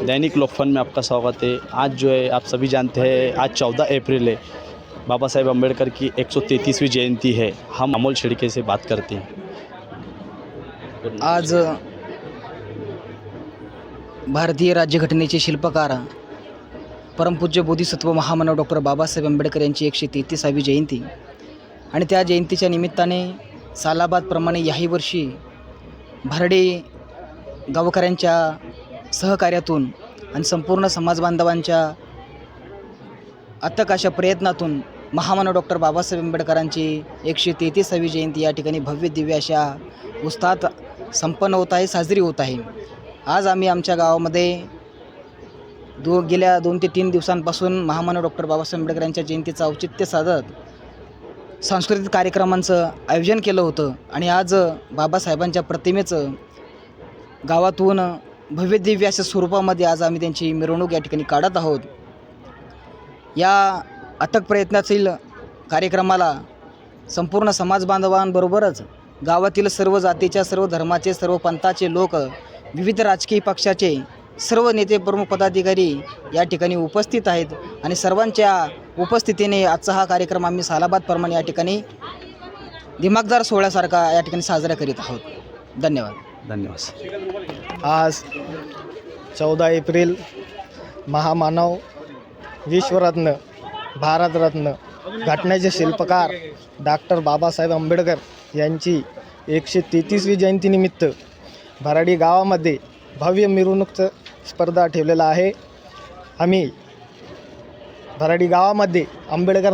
दैनिक लोकफन में आपका स्वागत है। आज जो है आप सभी जानते हैं आज 14 अप्रैल है, बाबा साहेब अम्बेडकर की 133वीं जयंती है। हम अमोल छिड़के से बात करते हैं। आज भारतीय राज्यघटनेचे शिल्पकार परमपूज्य बोधिसत्व महामानव डॉक्टर बाबासाहेब आंबेडकर यांची 133वी जयंती आणि त्या जयंतीच्या निमित्ताने सालाबादप्रमाणे याही वर्षी भारडी गावकऱ्यांच्या सहकार्यातून आणि संपूर्ण समाजबांधवांच्या अथक अशा प्रयत्नातून महामानव डॉक्टर बाबासाहेब आंबेडकरांची 133वी जयंती या ठिकाणी भव्य दिव्य अशा उत्साहात संपन्न होत आहे, साजरी होत आहे। आज आम्ही आमच्या गावामध्ये गेल्या 2 ते 3 दिवसांपासून महामानव डॉक्टर बाबासाहेब आंबेडकरांच्या जयंतीचं औचित्य साधत सांस्कृतिक कार्यक्रमांचं आयोजन केलं होतं आणि आज बाबासाहेबांच्या प्रतिमेचं गावातून भव्य दिव्य अशा स्वरूपामध्ये आज आम्ही त्यांची मिरवणूक या ठिकाणी काढत आहोत। या अथक प्रयत्नातील कार्यक्रमाला संपूर्ण समाज बांधवांबरोबरच गावातील सर्व जातीच्या, सर्व धर्माचे, सर्व पंथाचे लोक, विविध राजकीय पक्षाचे सर्व नेते, प्रमुख पदाधिकारी या ठिकाणी उपस्थित आहेत आणि सर्वांच्या उपस्थितीने आजचा हा कार्यक्रम आम्ही सालाबादप्रमाणे या ठिकाणी दिमागदार सोहळ्यासारखा या ठिकाणी साजरा करीत आहोत। धन्यवाद। आज 14 एप्रिल महामानव, विश्वरत्न, भारतरत्न, घटनेचे शिल्पकार डॉक्टर बाबासाहेब आंबेडकर यांची 133वी जयंतीनिमित्त भराडी गावामध्ये भव्य मिरवणूक स्पर्धा ठेवलेला आहे। आम्ही भराडी गावामध्ये आंबेडकर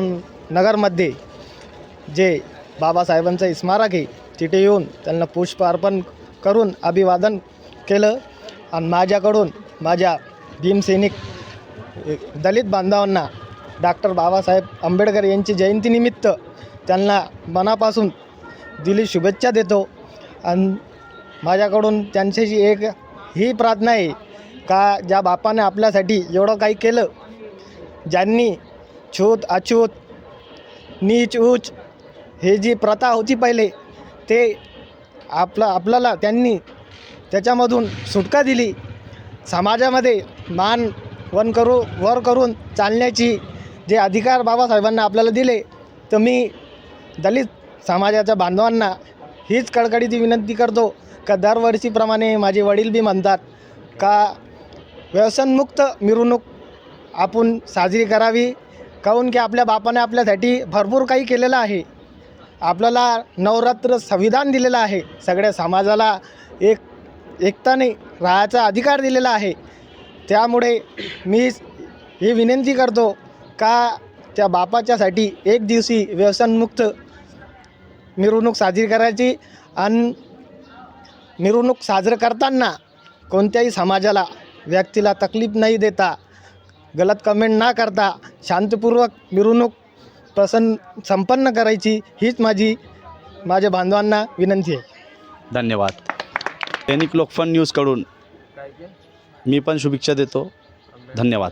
नगरमध्ये जे बाबासाहेबांचं स्मारक आहे तिथे येऊन त्यांना पुष्प अर्पण करून अभिवादन केलं आणि माझ्याकडून माझ्या भीमसैनिक दलित बांधवांना डॉक्टर बाबासाहेब आंबेडकर यांची जयंतीनिमित्त त्यांना मनापासून दिली शुभेच्छा देतो। आणि माझ्याकडून त्यांच्याशी एक ही प्रार्थना आहे का ज्या बापाने आपल्यासाठी एवढं काही केलं, ज्यांनी छूत अछूत नीच उच हे जी प्रथा होती पहिले ते आपल्याला त्यांनी त्याच्यामधून सुटका दिली, समाजामध्ये मान वर करून चालण्याची जे अधिकार बाबासाहेबांना आपल्याला दिले, तर मी दलित समाजाच्या बांधवांना हीच कडकडीची विनंती करतो का दरवर्षीप्रमाणे माझे वडील बी म्हणतात का व्यसनमुक्त मिरवणूक आपण साजरी करावी, काहून की आपल्या बापाने आपल्यासाठी भरपूर काही केलेलं आहे। आपल्याला नवरात्र संविधान दिलेलं आहे, सगळ्या समाजाला एकताने राहायचा अधिकार दिलेला आहे। त्यामुळे मी ही विनंती करतो का त्या बापाच्यासाठी एक दिवशी व्यसनमुक्त मिरवणूक साजरी करायची आणि मिरवणूक साजरं करताना कोणत्याही समाजाला, व्यक्तीला तकलीफ नाही देता, गलत कमेंट ना करता शांतपूर्वक मिरवणूक संपन्न करायची हीच माझ्या बांधवांना विनंती आहे। धन्यवाद। दैनिक लोकफन न्यूजकडून मी पण शुभेच्छा देतो। धन्यवाद।